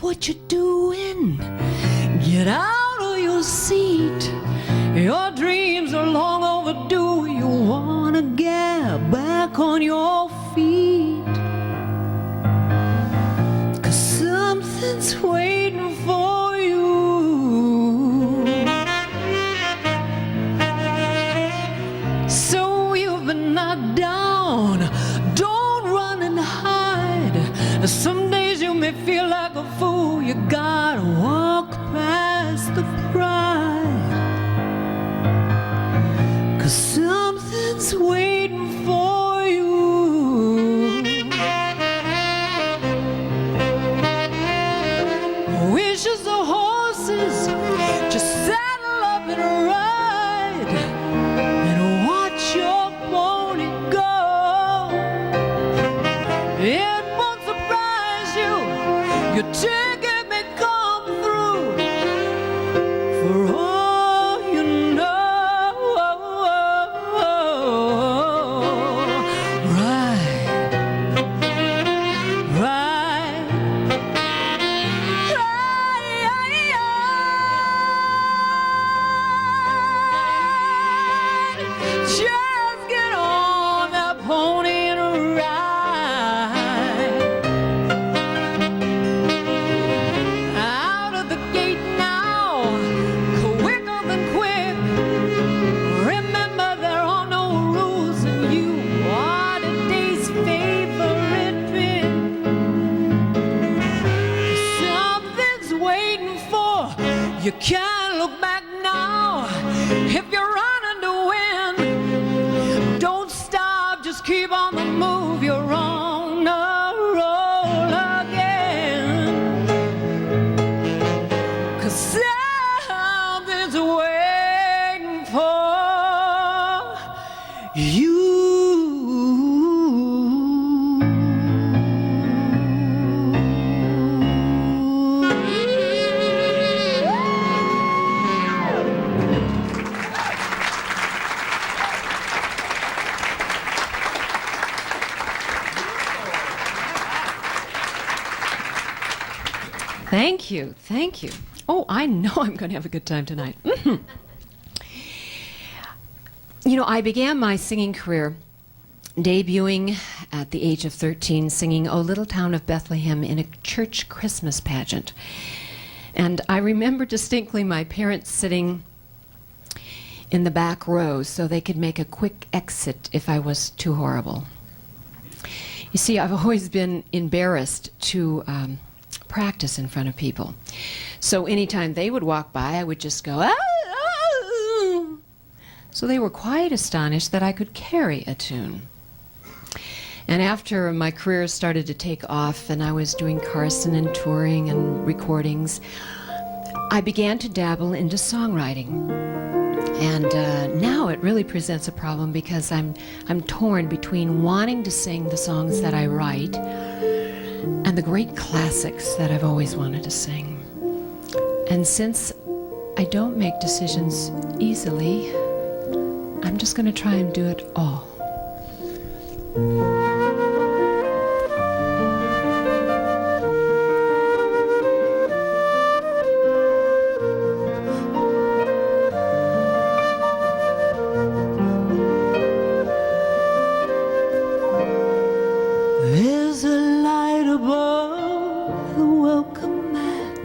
what you're doing. Get out of your seat. Your dreams are long overdue. You wanna get back on your feet. 'Cause something's waiting for you. So you've been knocked down. Don't run and hide. Some days you may feel like a fool. You gotta walk past the pride. 'Cause something's waiting for you. Wishes of horses, just saddle up and ride, and watch your pony go. It won't surprise you. Your ticket may come through. For all you know, ride, ride, ride. Just get on that pony and ride. Out of the gate now, quicker than quick. Remember there are no rules, and you are today's favorite pick. Something's waiting for you. Can't look back now. If you're running to win, don't stop, just keep on the move. You're on the roll again. 'Cause something's waiting for you. Thank you, thank you. Oh, I know I'm going to have a good time tonight. You know, I began my singing career debuting at the age of 13, singing "O Little Town of Bethlehem" in a church Christmas pageant. And I remember distinctly my parents sitting in the back row so they could make a quick exit if I was too horrible. You see, I've always been embarrassed to practice in front of people. So anytime they would walk by, I would just go, "Ah, ah." So they were quite astonished that I could carry a tune. And after my career started to take off and I was doing Carson and touring and recordings, I began to dabble into songwriting. And now it really presents a problem because I'm torn between wanting to sing the songs that I write and the great classics that I've always wanted to sing. And since I don't make decisions easily, I'm just going to try and do it all. There's a light above the welcome mat,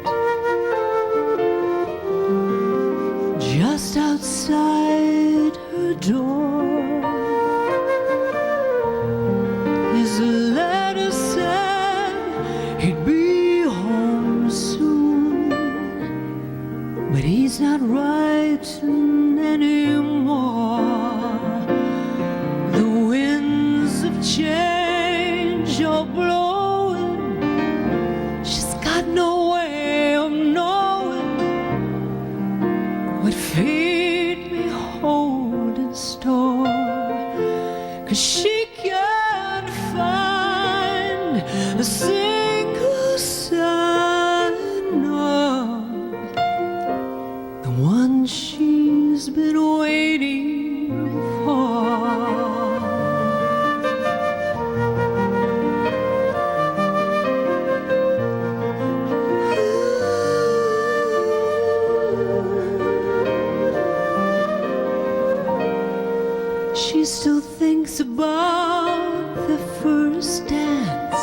just outside her door. His letter said he'd be home soon, but he's not writing anymore. The winds of change are blowing. She's got no way of knowing what fate may hold in store, 'cause she can't find a single sign of the one she's been waiting for. She still thinks about the first dance.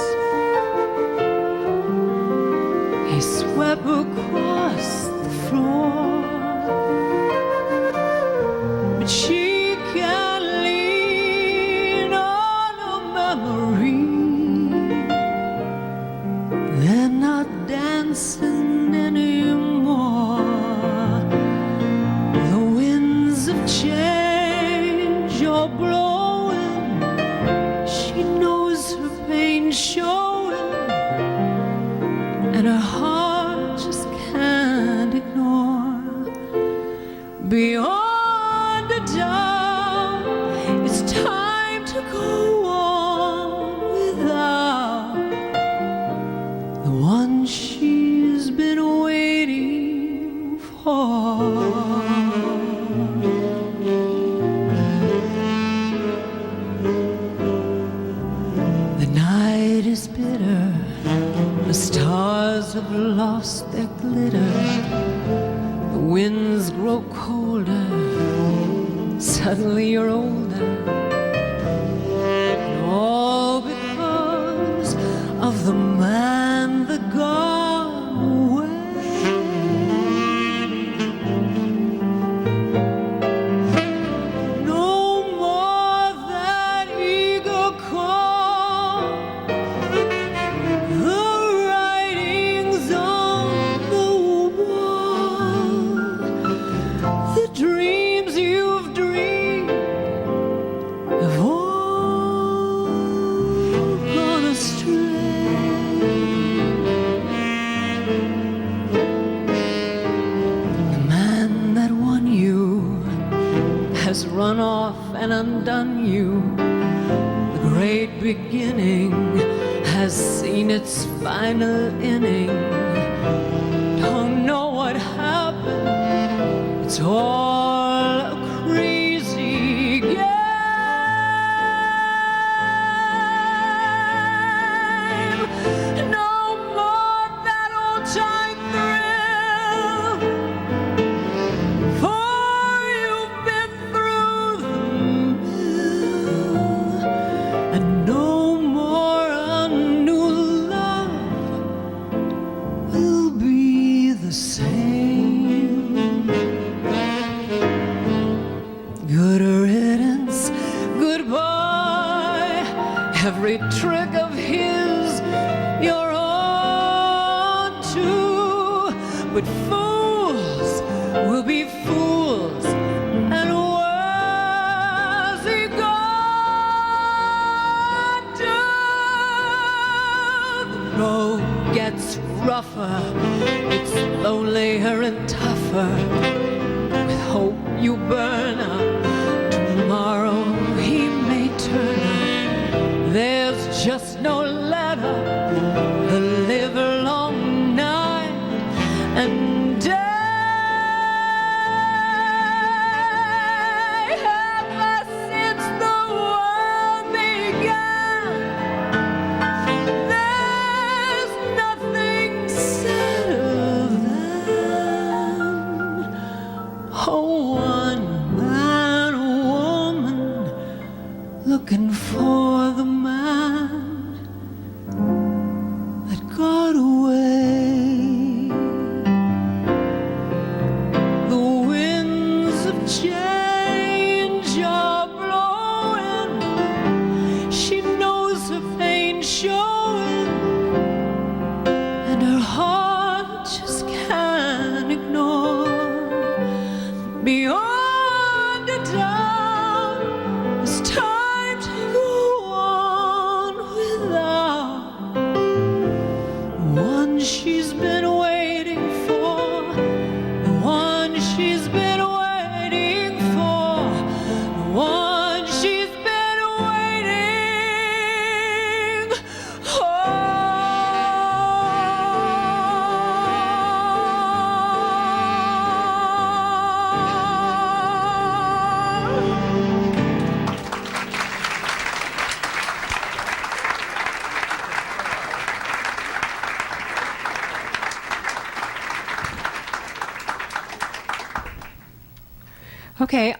He swept across the floor, but she can't lean on a memory. They're not dancing anymore. The winds of change are blowing. She knows her pain showing, and her heart just can't ignore. Beyond a doubt, it's time to go on without the one she's been waiting for. The night is bitter, the stars have lost their glitter, the winds grow colder, suddenly you're older, and all because of the man that gone away. No more that eager call, the writings on the wall, the dreams you've dreamed have all gone astray. The man that won you has run off and undone you. The great beginning has seen its final inning. Don't know what happened, it's all a crazy game. No more that old time thrill, for you've been through the mill, and no more a new love will be the same. Good riddance, goodbye. Every trick of his you're on to, but fools will be fools, and where's he gone to? The road gets rougher, it's lonelier and tougher. With hope you burn up, tomorrow he may turn up. There's just no letter, the livelong night and day. Ever since the world began, there's nothing sadder than a one-man woman looking for the man that got away. The winds of change are blowing. She knows her pain showing, and her heart just can't ignore. Beyond a doubt, it's time to go on without the one she's been waiting for, the one she's been waiting for, the one she's been waiting for.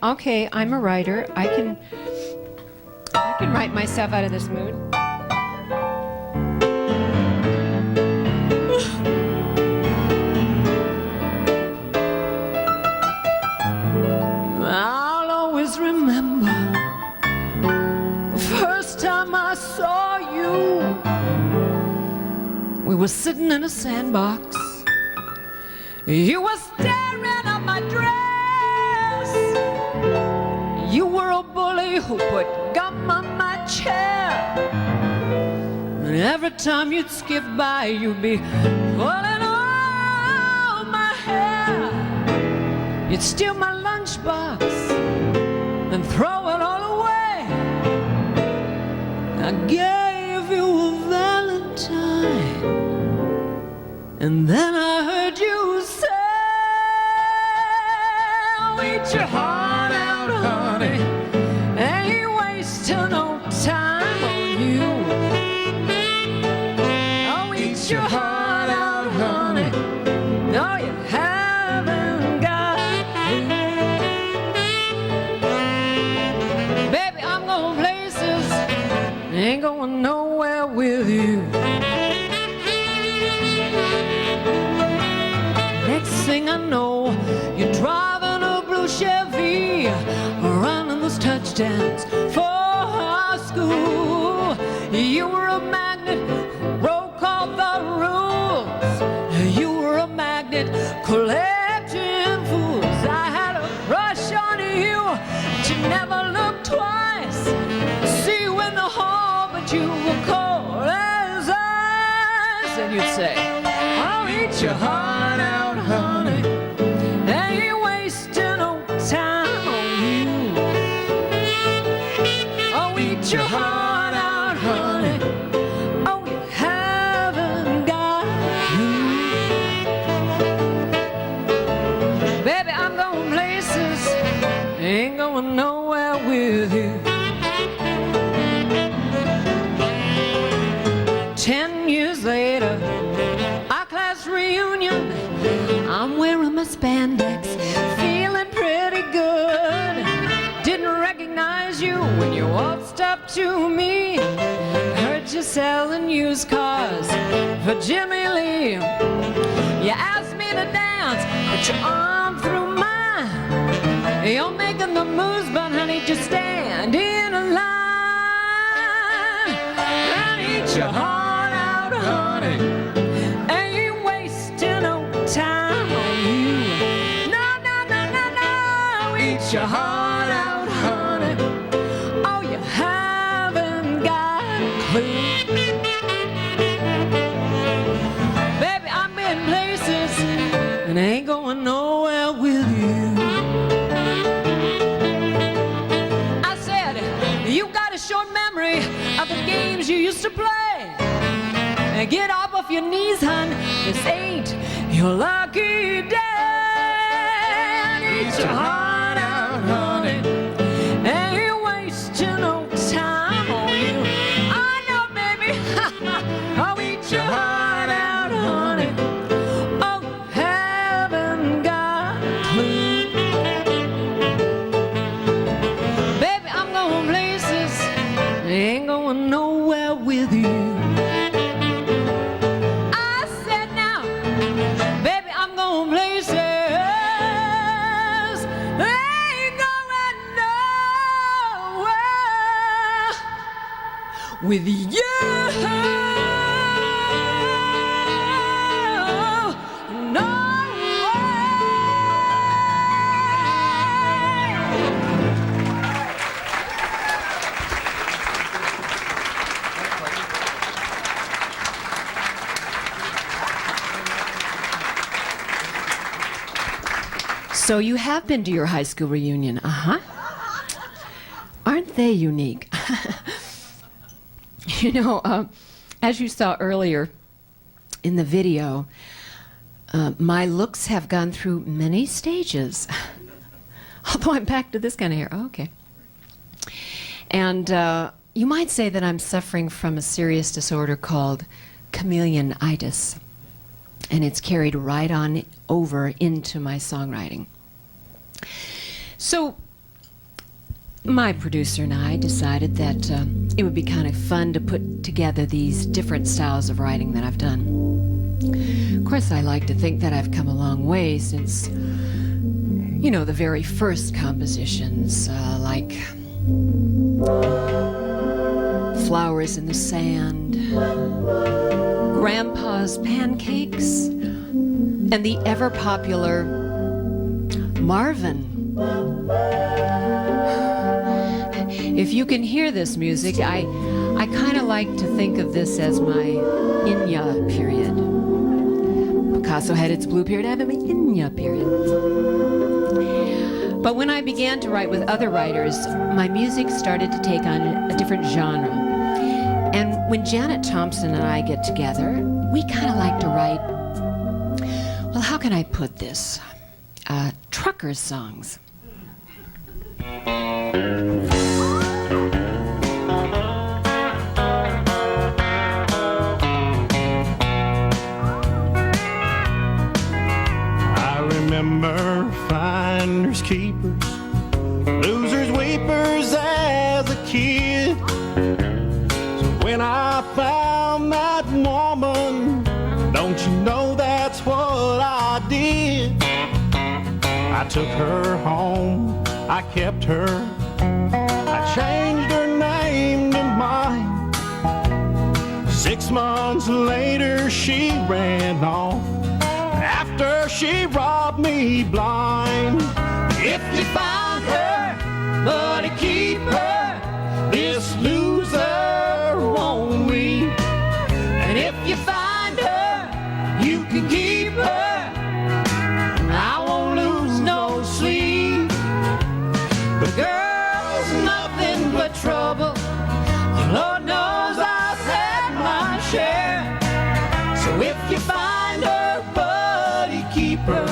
Okay, I'm a writer. I can can write myself out of this mood. I'll always remember the first time I saw you. We were sitting in a sandbox. You were staring at my dress. You were a bully who put gum on my chair. And every time you'd skip by, you'd be pulling all my hair. You'd steal my lunchbox and throw it all away. I gave you a Valentine, and then I heard you say, I'll eat your heart out, honey. Ain't wasting no time on you. I'll eat your heart out, honey. No, you haven't got me. Baby, I'm going places, ain't going nowhere with you. Next thing I know, you're driving a blue Chevy, running those touchdowns for high school. You were a magnet, broke all the rules. You were a magnet, collecting fools. I had a crush on you, but you never looked twice. See you in the hall, but you were cold as ice. And you'd say, I'll eat your heart out, honey. Ain't wasting no time on you. I'll eat your heart out, honey. Oh, you haven't got me. Baby, I'm going places, ain't going nowhere with you. 10 years later, our class reunion, I'm wearing my spandex, feeling pretty good. Didn't recognize you when you waltzed up to me. Heard you selling used cars for Jimmy Lee. You asked me to dance, put your arm through mine. You're making the moves, but honey, just stand in a line. And eat your heart out, honey. Ain't wasting no time on you. No, no, no, no, no. Eat your heart out, honey. Oh, you haven't got a clue. Baby, I've been places and ain't going nowhere with you. I said, you got a short memory of the games you used to play. Get up off your knees, hon. This ain't your lucky day. Eat your heart out, honey. Ain't wasting no time on you. I know, baby. I'll eat your heart out, honey. Oh, haven't got a clue. Baby, I'm going places, ain't going nowhere with you. With you, no So you have been to your high school reunion, Aren't they unique? You know, as you saw earlier in the video, my looks have gone through many stages. Although I'm back to this kind of hair. Oh, okay. And you might say that I'm suffering from a serious disorder called chameleonitis. And it's carried right on over into my songwriting. So my producer and I decided that it would be kind of fun to put together these different styles of writing that I've done. Of course, I like to think that I've come a long way since, you know, the very first compositions, like Flowers in the Sand, Grandpa's Pancakes, and the ever-popular Marvin. If you can hear this music, I kind of like to think of this as my Inya period. Picasso had its blue period, I have my Inya period. But when I began to write with other writers, my music started to take on a different genre. And when Janet Thompson and I get together, we kind of like to write, well, how can I put this? Trucker songs. Remember finders, keepers, losers, weepers as a kid. So when I found that woman, don't you know that's what I did? I took her home, I kept her, I changed her name to mine. 6 months later she ran off after she robbed me blind. If you find her, buddy, keep her. This loser won't win. And if you find her, you can keep her. I won't lose no sleep. But girl's nothing but trouble. Lord knows I've had my share. So if you find her, keep her,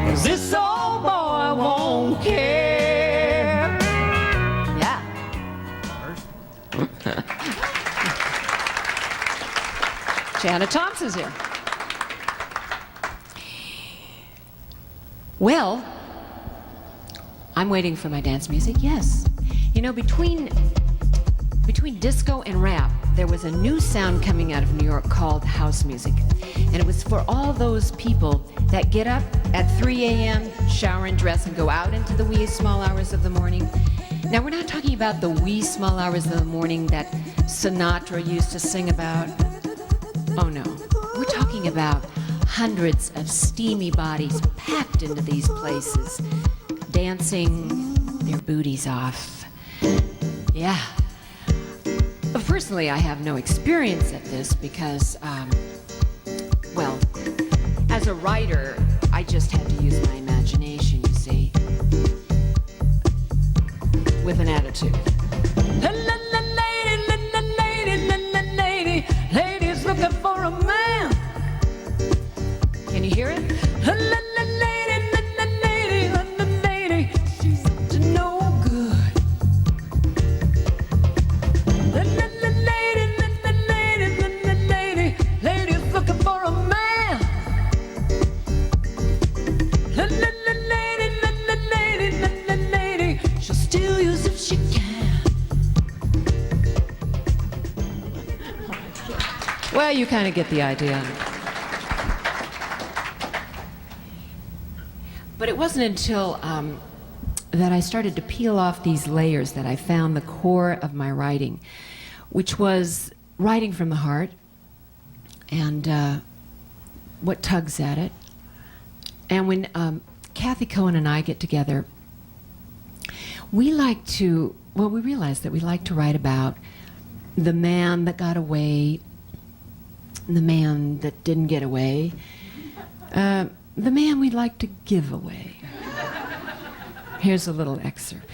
'cause this old boy won't care. Yeah. Janet Thompson's here. Well, I'm waiting for my dance music, yes. You know, between disco and rap, there was a new sound coming out of New York called house music. And it was for all those people that get up at 3 a.m., shower and dress, and go out into the wee small hours of the morning. Now, we're not talking about the wee small hours of the morning that Sinatra used to sing about. Oh, no. We're talking about hundreds of steamy bodies packed into these places, dancing their booties off. Yeah. Personally, I have no experience at this because, well, as a writer, I just had to use my imagination, you see, with an attitude. Ladies looking for a man. Can you hear it? She's up to no good. Ladies looking for a man. Lady, she'll steal you if she can. Well, you kind of get the idea. But it wasn't until that I started to peel off these layers that I found the core of my writing, which was writing from the heart and what tugs at it. And when Kathy Cohen and I get together, we realize that we like to write about the man that got away, the man that didn't get away, the man we'd like to give away. Here's a little excerpt.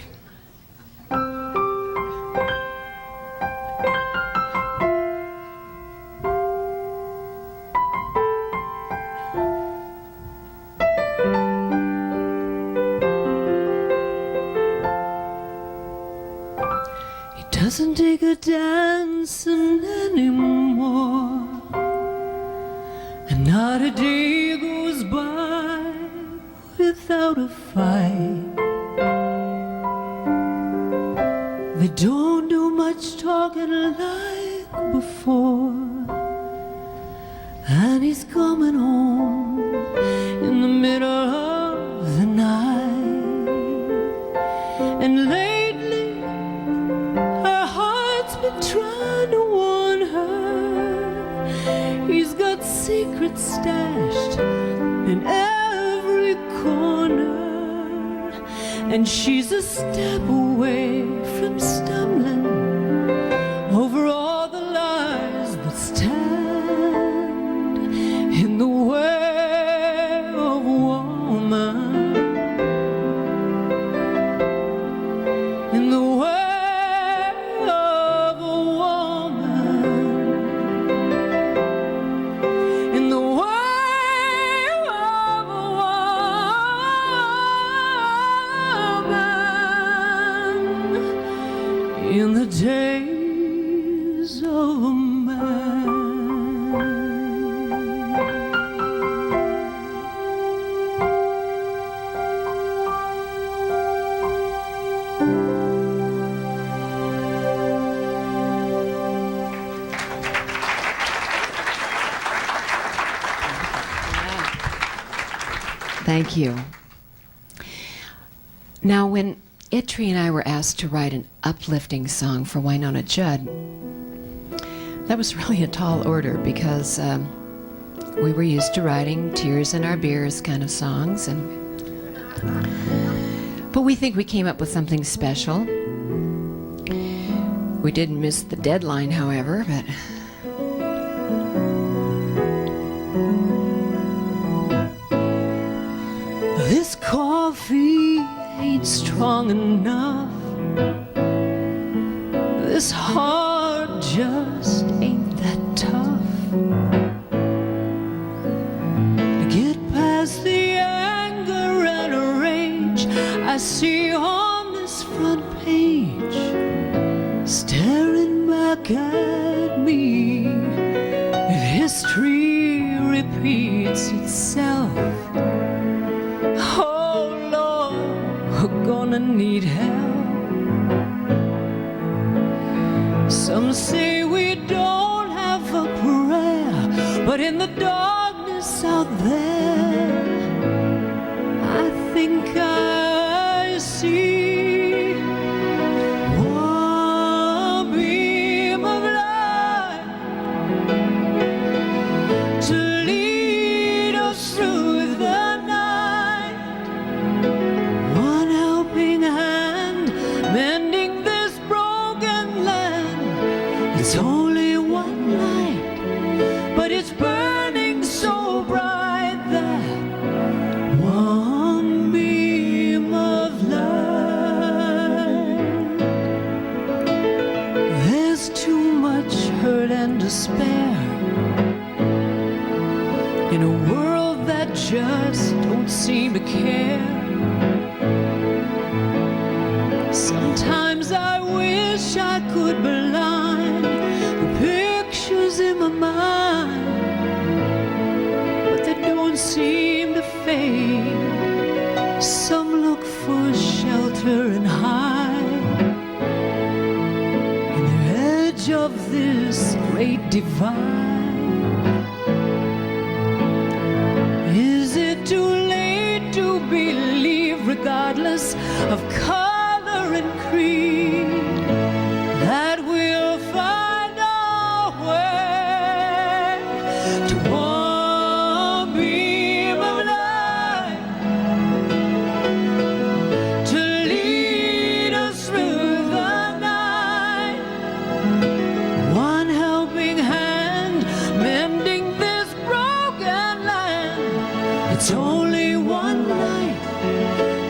It doesn't take a dancing anymore, and not a day goes by without a fight. don't do much talking like before, and he's coming home in the middle of the night. And lately her heart's been trying to warn her he's got secrets stashed in every corner, and she's a step away from stumbling over all the lies that stand in the way of a woman, in the way of a woman, in the way of a woman, in the days of a man. Thank you. Now, when Itri and I were asked to write an uplifting song for Wynonna Judd, that was really a tall order because we were used to writing tears in our beers kind of songs, but we think we came up with something special. We didn't miss the deadline, however, but This coffee ain't strong enough. This heart just ain't that tough to get past the anger and rage I see on this front page, staring back at me. If history repeats itself, oh Lord, we're gonna need help. Some say we don't have a prayer, but in the darkness out there, I think I see one beam of light to lead us through the night, one helping hand mending this broken land. It's only one light, but it's burning so bright that one beam of light. There's too much hurt and despair in a world that just don't seem to care. Sometimes I wish I could blind the pictures in my mind, but they don't seem to fade. Some look for shelter and hide in the edge of this great divide. Is it too late to believe, regardless of color and creed, that we'll find our way to one beam of light to lead us through the night, one helping hand mending this broken land. It's only one light,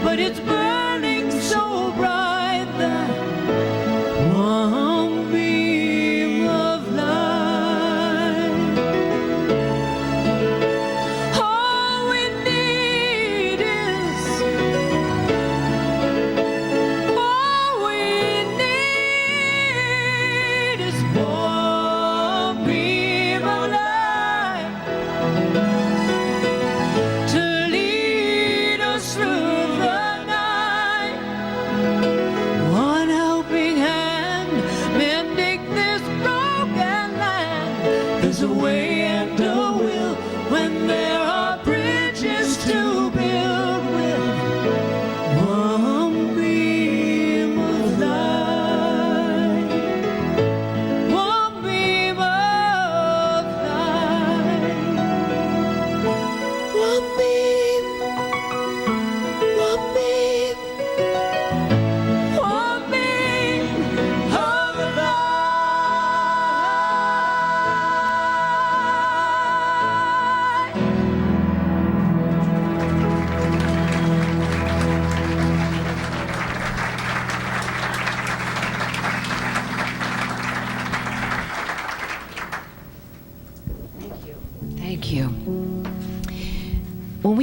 but it's burning so bright that one beam of light. All we need is, all we need is one beam of light to lead us through the night.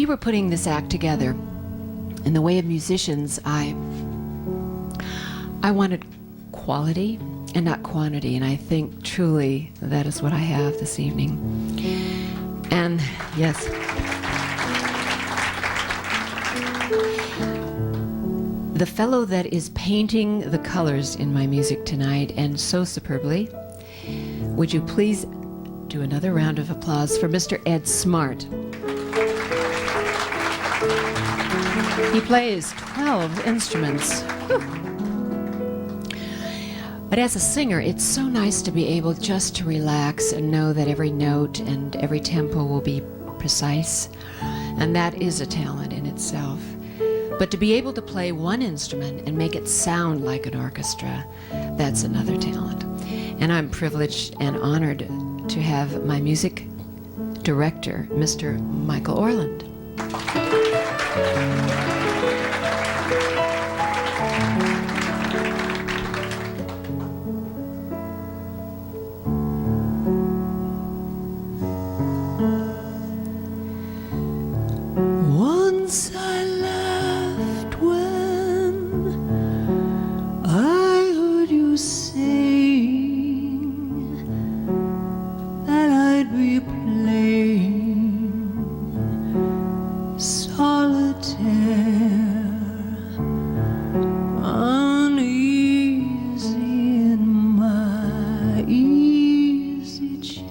were putting this act together, in the way of musicians, I wanted quality and not quantity, and I think truly that is what I have this evening. And yes, the fellow that is painting the colors in my music tonight, and so superbly, would you please do another round of applause for Mr. Ed Smart. He plays 12 instruments. But as a singer, it's so nice to be able just to relax and know that every note and every tempo will be precise. And that is a talent in itself. But to be able to play one instrument and make it sound like an orchestra, that's another talent. And I'm privileged and honored to have my music director, Mr. Michael Orland. Once I laughed when I heard you saying that I'd be playing solitaire, uneasy in my easy chair.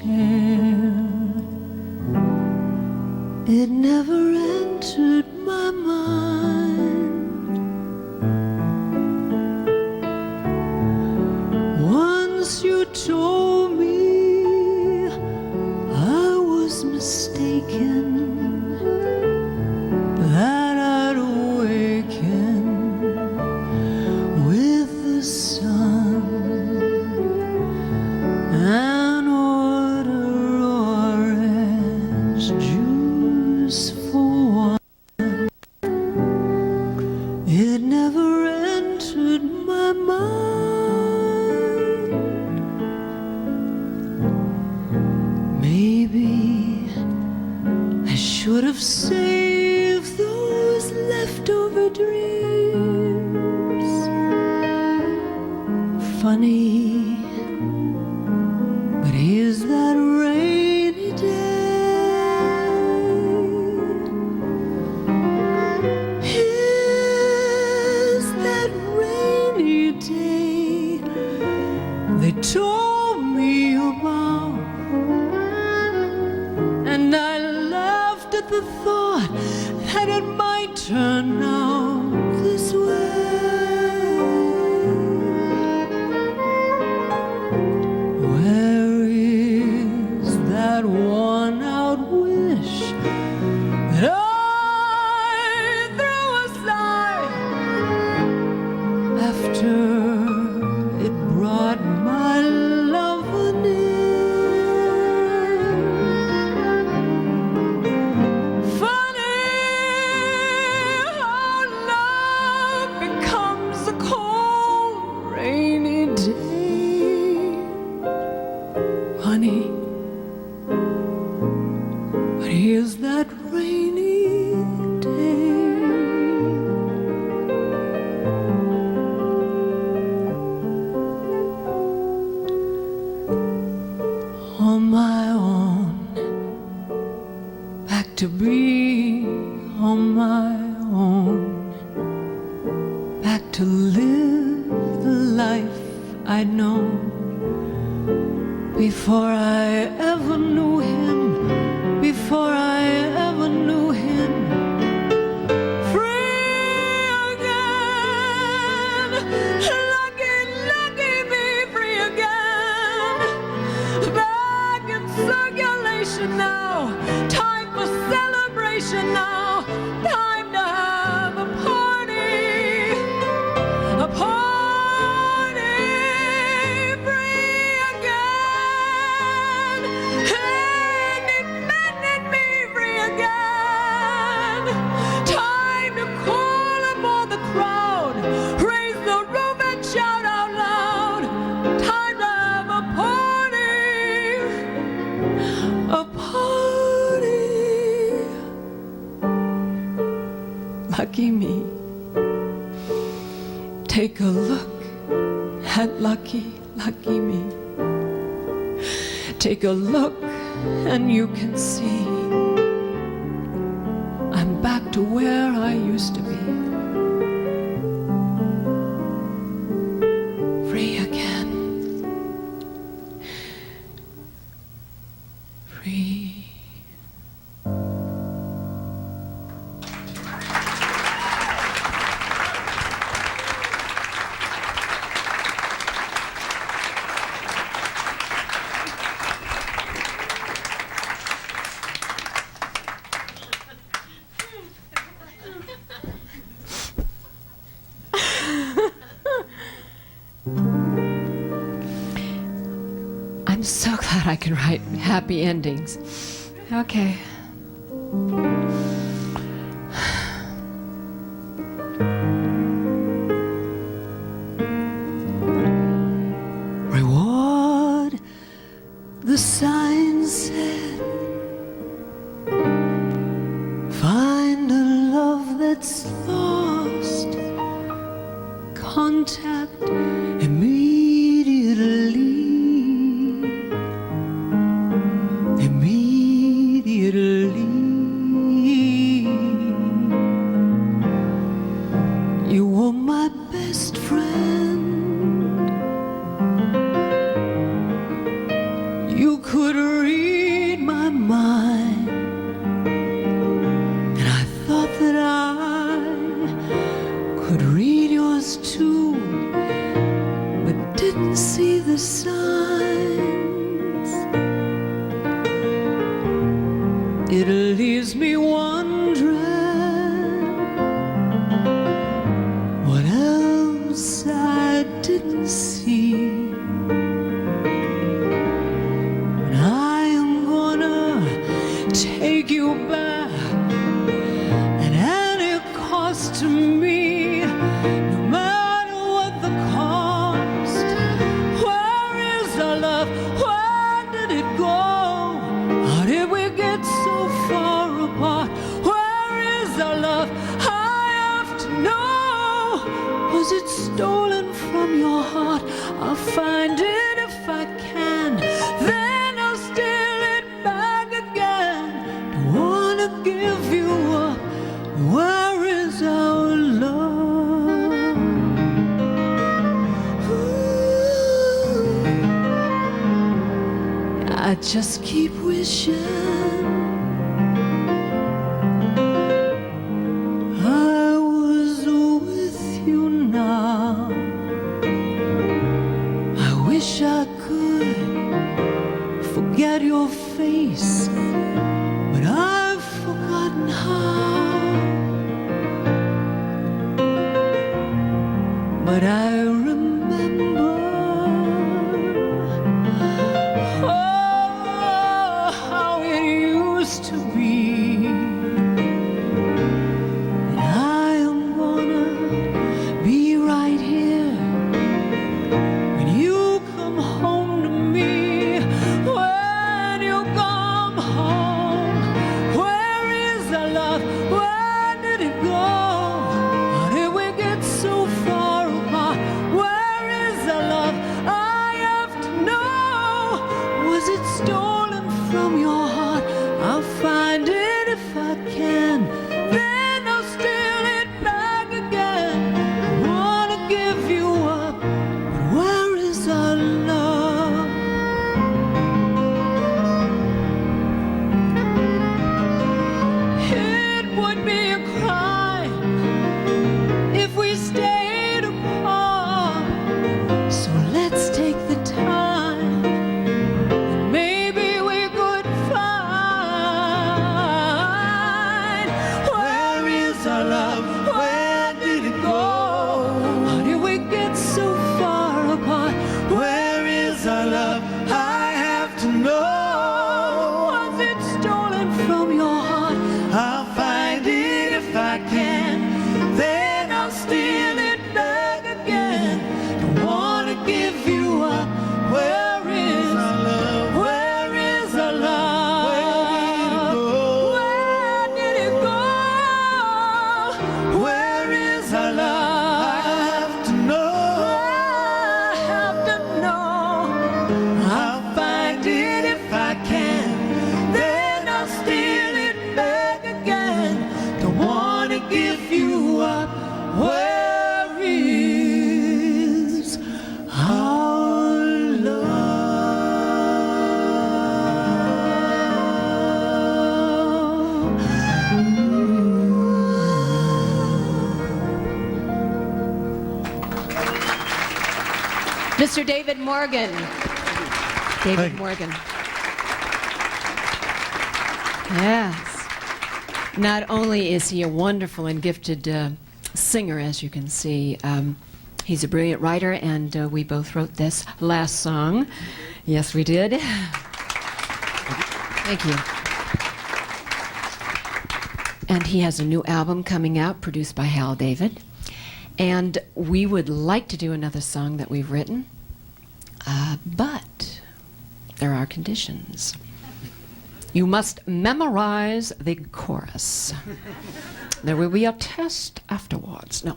It never entered my mind. Once you told me I was mistaken, that I'd awaken with the sun and order orange juice for one. It never entered my mind. Maybe I should have saved those leftover dreams. Funny, but here's that rainy day. Here's that rainy day they told me about, and I laughed at the thought that it might turn out this way. Where is that worn-out wish that I threw aside after it brought my lover near? Funny how love becomes a cold, rainy day. Honey, but here's that rainy day. On my own, back to be on my own, back to live the life I'd known before I ever knew him, before I ever knew him. Free again, lucky, lucky me, free again. Back in circulation now, time for celebration now, time to have a party, a party, free again. Hey, lucky me. Take a look at lucky, lucky me. Take a look and you can see I'm back to where I used to be. Free again. Free. I'm so glad I can write happy endings. Okay. Reward, the sign said. Find a love that's lost. Contact immediately. Immediately. You were my best friend. You could read my mind, and I thought that I could read yours too, but didn't see the signs. It leaves me wondering what else I didn't see. Take you back at any cost to me, no matter what the cost. Where is our love? Where did it go? How did we get so far apart? Where is our love? I have to know. Was it stolen from your heart? I'll find it if I can. Then I'll steal it back again. Wanna give you up. Where is our love? Ooh. I just keep wishing I was with you now. I wish I could forget your face, but I've forgotten how. But I remember, oh, how it used to be. And I am gonna be right here when you come home to me. When you come home, where is our love? Where did it go? How did we get so far apart? Where is our love? Mr. David Morgan. David Hey. Morgan. Yes. Not only is he a wonderful and gifted singer, as you can see, he's a brilliant writer, and we both wrote this last song. Yes, we did. Thank you. And he has a new album coming out, produced by Hal David. And we would like to do another song that we've written, but there are conditions. You must memorize the chorus. There will be a test afterwards. No.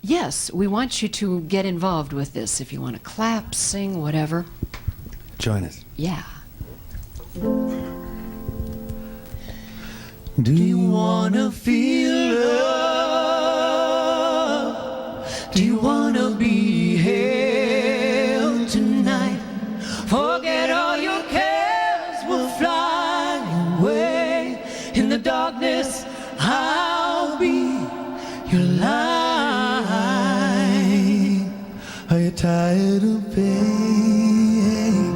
Yes, we want you to get involved with this. If you want to clap, sing, whatever. Join us. Yeah. Do you wanna feel love? Do you wanna be held tonight? Forget all your cares, we'll fly away. In the darkness, I'll be your light. Are you tired of pain?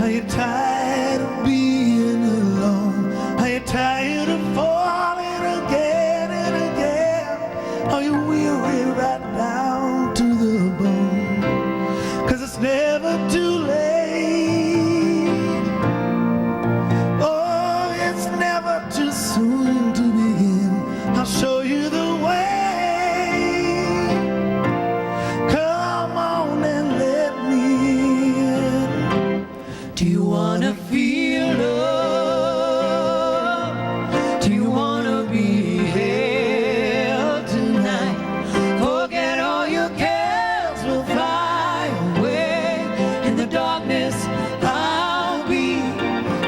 Are you tired of being alone? Are you tired of falling again and again? Are you weary right down to the bone? 'Cause it's never too late. Oh, it's never too soon to begin. I'll show you the way. Come on and let me in. Do you wanna feel love? Do you wanna be held tonight? Forget all your cares, we'll fly away. In the darkness, I'll be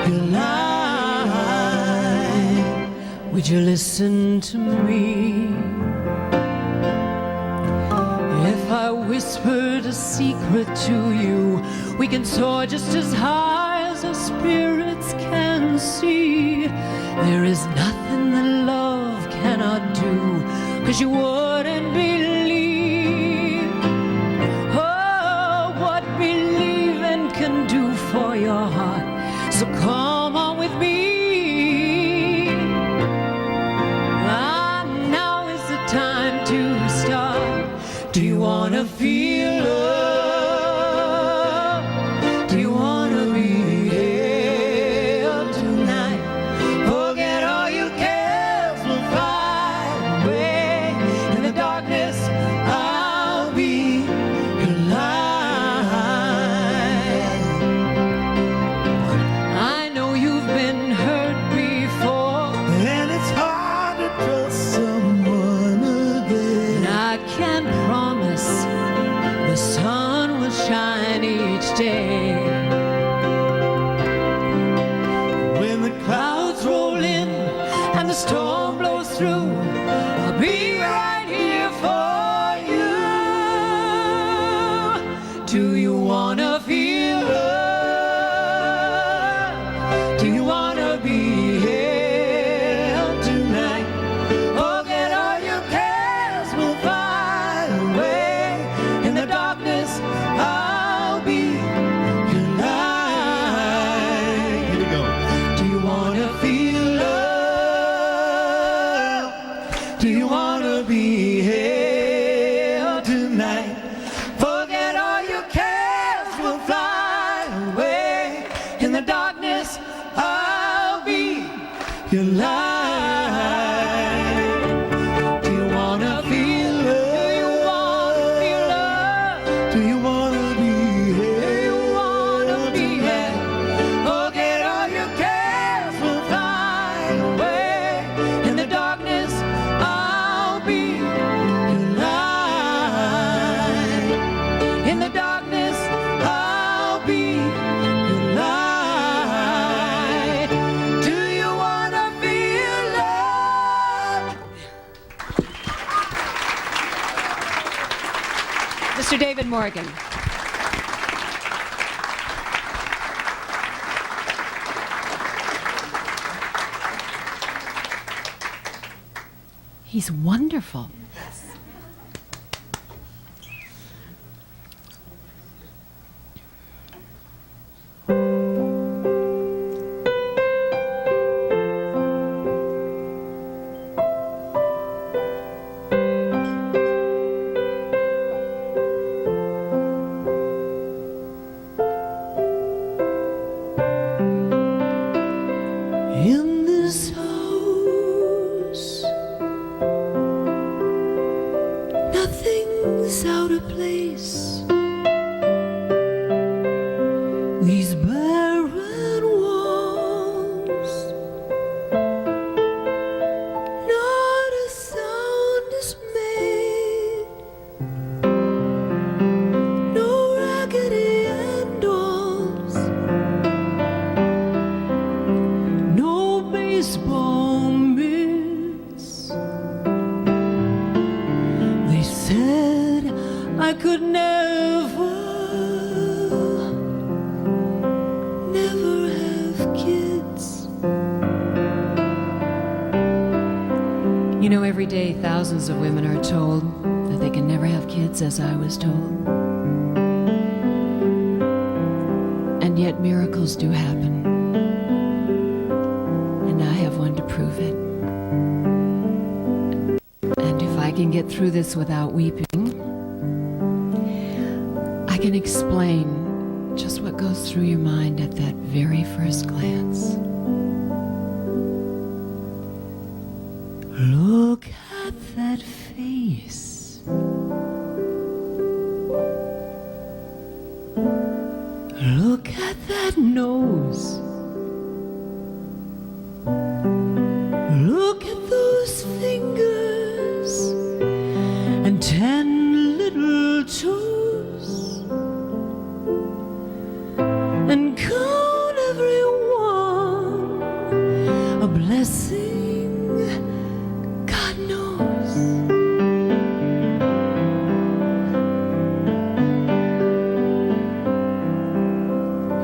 your light. Would you listen to me? If I whispered a secret to you, we can soar just as high as our spirits can see. There is nothing that love cannot do, 'cause you wouldn't believe. Oh, what believing can do for your heart. So come on with me. Now is the time to start. Do you wanna feel love? Do you wanna be held tonight? Forget all your cares, we'll fly away. In the darkness, I'll be your light. I know you've been hurt before, and it's hard to trust someone again. And I can't promise the sun will shine each day. When the clouds roll in and the storm blows through, I'll be right here for you. Do you wanna feel love? Do you wanna be held tonight? Forget all your cares, we'll fly away. In the darkness, I'll be your light. Here we go. Do you wanna feel love? Do you wanna be held tonight? Forget all your cares, we'll fly away. In the darkness, I'll be your light. Do you wanna feel love? Do you wanna feel love? Do you wanna be held? Do you wanna be held? Forget all your cares, we'll fly away. In the darkness, I'll be your light. In the darkness, I'll be your light. Do you wanna feel love? Mr. David Morgan. He's wonderful. a place. These barren walls, not a sound is made, no raggedy dolls, no baseball mitts. They said I could never have kids. You know, every day thousands of women are told that they can never have kids, as I was told. And yet miracles do happen. And I have one to prove it. And if I can get through this without weeping, I can explain just what goes through your mind at that very first glance. Look at that face. Look at that nose. Look at those fingers and 10 little toes. And count everyone a blessing, God knows.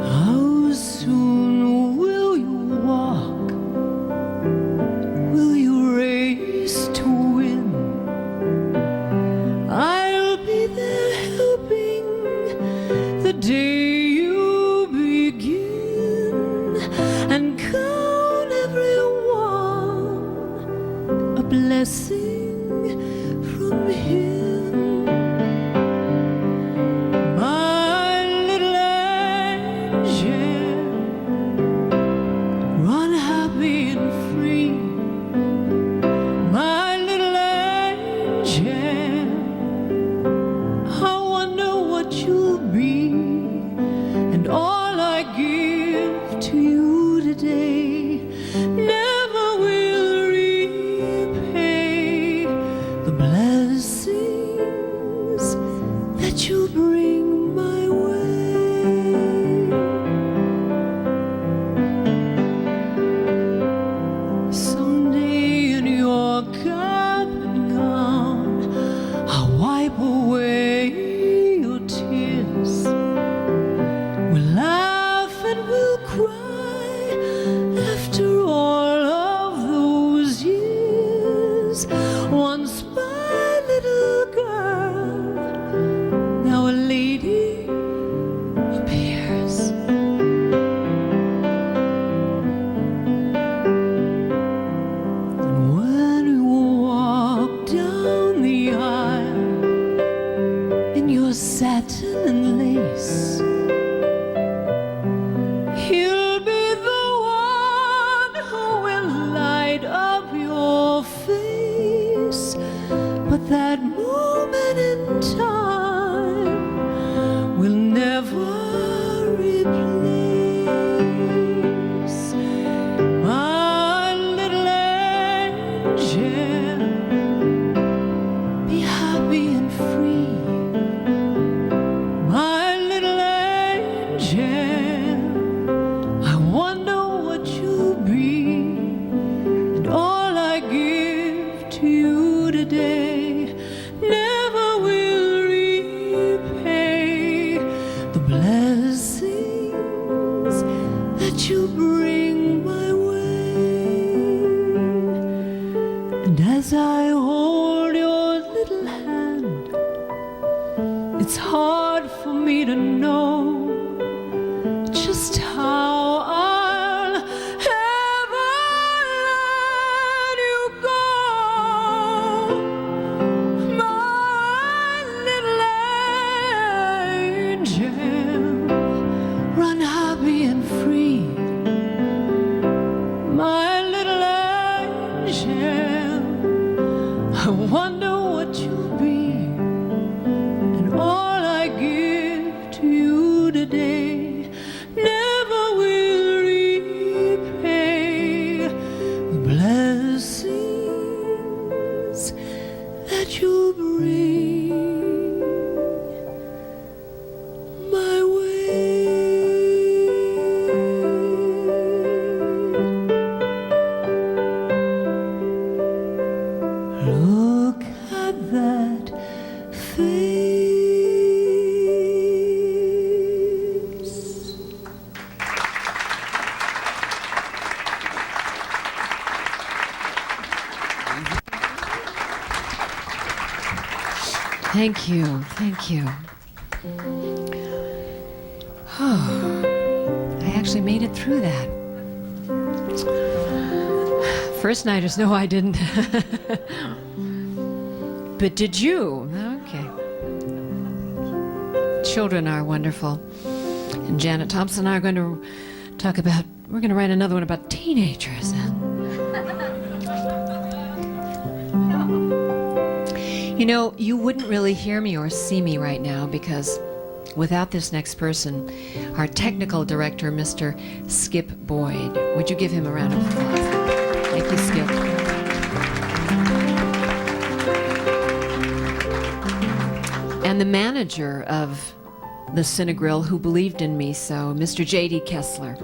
How soon will you walk? Will you race to win? I'll be there helping the day you begin, and count everyone a blessing from Him. My little angel, run happy and free. My little angel, I wonder what you'll be, and all I give to you today never will repay the blessings that you bring my way. Someday in your cap and gown, I'll wipe away your tears. We'll laugh and we'll cry after all of those years. Once my little girl, now a lady appears. And when you walk down the aisle in your satin and lace, He'll be the one who will light up your face. But that moment in time will never replace my little angel. Be happy and free. My little angel, I wonder what you'll be, and all I give to you today never will repay the blessings that you bring my way. And as I hold your little hand, it's hard for me to know just how I'll ever let you go. My little angel, run happy and free. My little angel, I wonder what you'll be, and that you'll bring my way. Look at that face. Thank you, thank you. Oh, I actually made it through that. First nighters, no, I didn't. But did you? Okay. Children are wonderful. And Janet Thompson and I are going to talk about, we're going to write another one about teenagers. You know, you wouldn't really hear me or see me right now because without this next person, our technical director, Mr. Skip Boyd. Would you give him a round of applause? Thank you, Skip. And the manager of the Cinegrill who believed in me so, Mr. J.D. Kessler.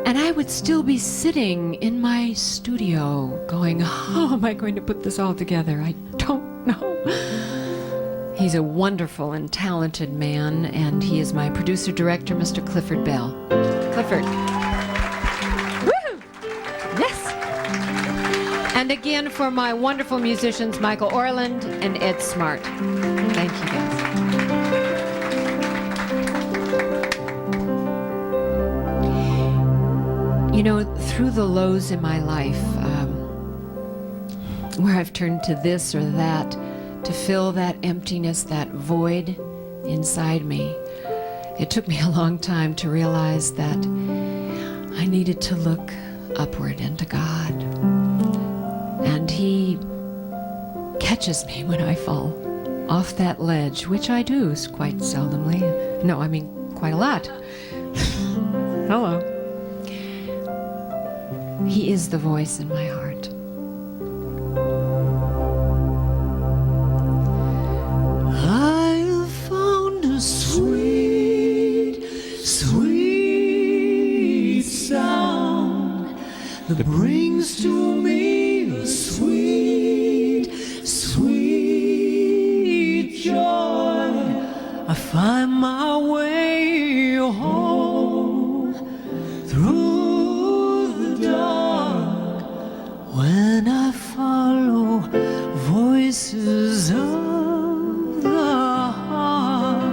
And I would still be sitting in my studio going, how am I going to put this all together? I don't know. He's a wonderful and talented man, and he is my producer-director, Mr. Clifford Bell. Clifford. Woo! Yes! And again, for my wonderful musicians, Michael Orland and Ed Smart. Thank you, guys. You know, through the lows in my life, where I've turned to this or that to fill that emptiness, that void inside me, it took me a long time to realize that I needed to look upward into God. And He catches me when I fall off that ledge, which I do quite seldomly. No, I mean quite a lot. Hello. He is the voice in my heart. I have found a sweet, sweet sound that brings to me a sweet, sweet joy. I find my way home through the dark when I follow voices of the heart.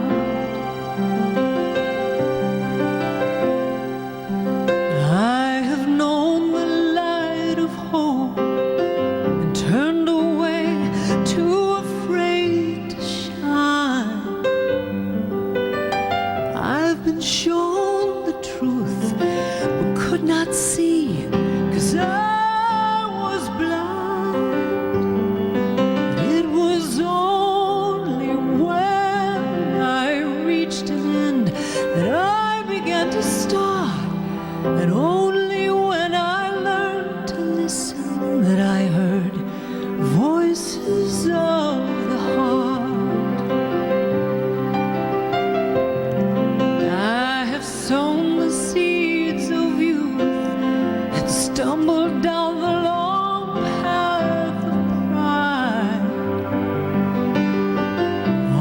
I have known the light of hope and turned away too afraid to shine. I've been shown the truth but could not see, 'cause I was blind. It was only when I reached an end that I began to start, and only when I learned to listen that I heard voices of the heart. I have sown the seeds of youth and stumbled down the long path of pride.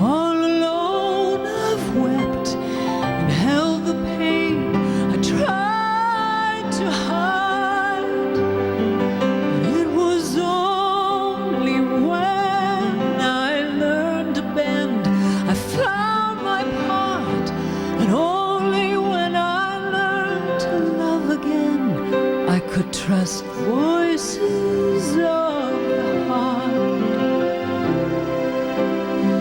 All alone I've wept and held the pain I tried to hide. And it was only when I learned to bend I found my part, and only when I learned to love again I could trust voices of the heart.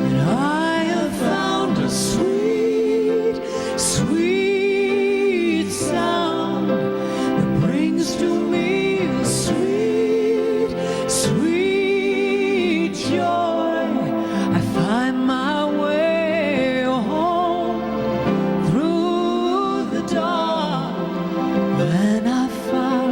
And I have found a sweet, sweet sound that brings to me a sweet, sweet joy. I find my way home through the dark when I find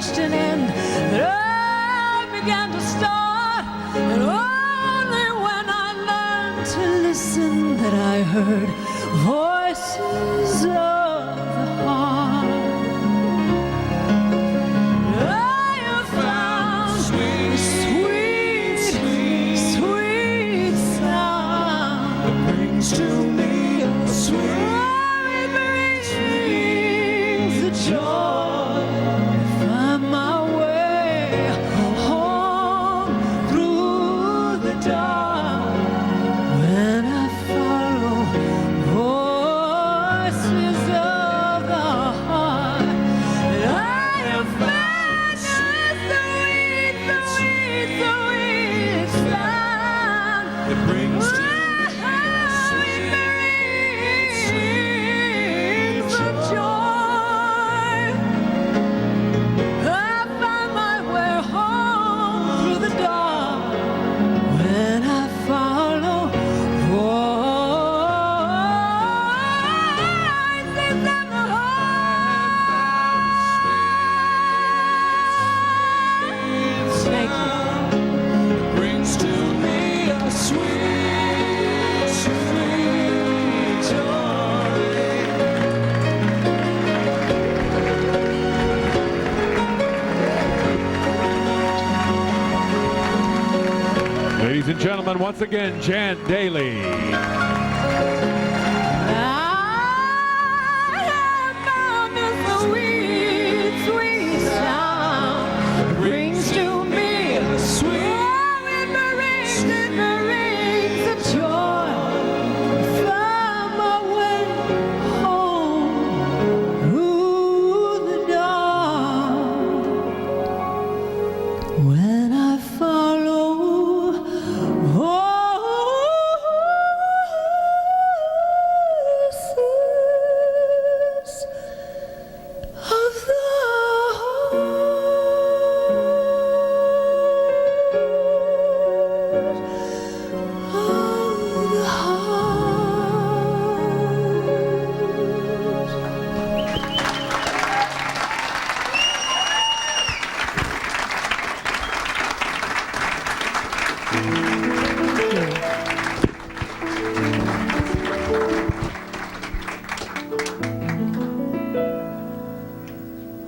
reached an end, that I began to start, and only when I learned to listen that I heard voices of the heart. I have found sweet, sweet, sweet, sweet sound that brings to me a sweet. Joy, find my way home through the dark when I follow voices of the heart. And I have found a sweet, sweet, sweet sound that brings to Ladies and gentlemen, once again, Jan Daley.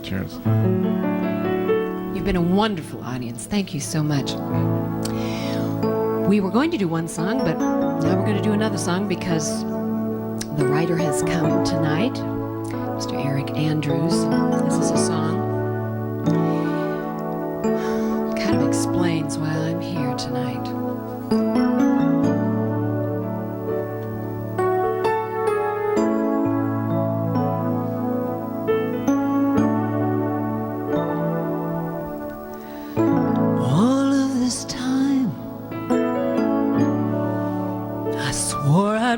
Cheers. You've been a wonderful audience. Thank you so much. We were going to do one song, but now we're going to do another song because the writer has come tonight, Mr. Eric Andrews. This is a song kind of explains why I'm here tonight.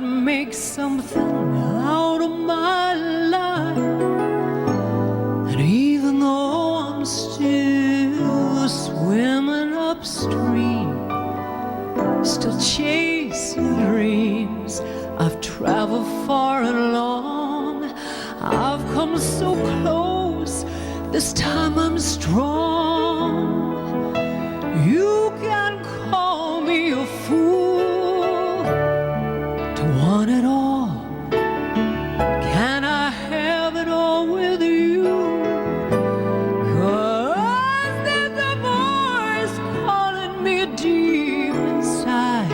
Make something out of my life, and even though I'm still swimming upstream, still chasing dreams, I've traveled far and long, I've come so close, this time I'm strong. You can call me a fool, want it all. Can I have it all with you? 'Cause there's a voice calling me deep inside,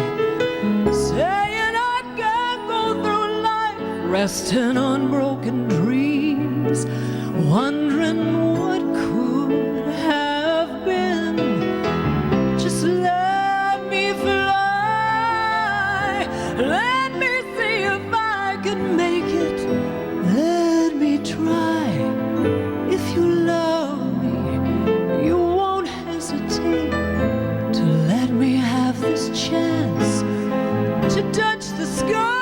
saying I can't go through life resting on broken dreams, wondering what could have been. Just let me fly. Let me see if I can make it. Let me try. If you love me, you won't hesitate to let me have this chance to touch the sky.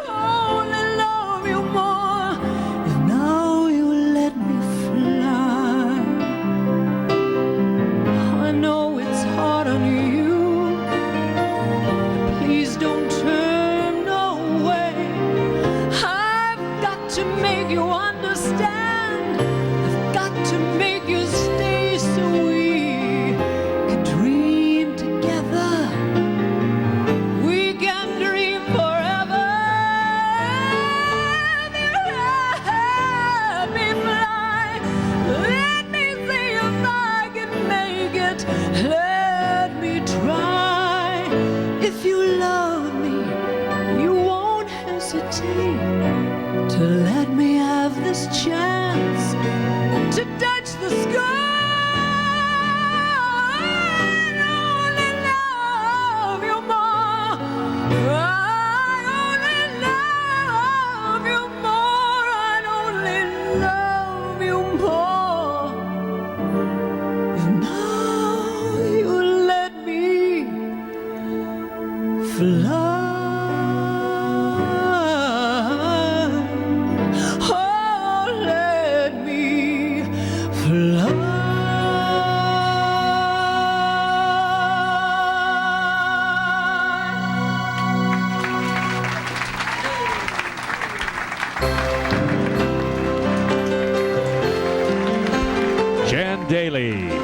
Only love you more to let me have this chance to touch the sky. I only love you more. I only love you more. I only love you more. And now you let me fly. Daley.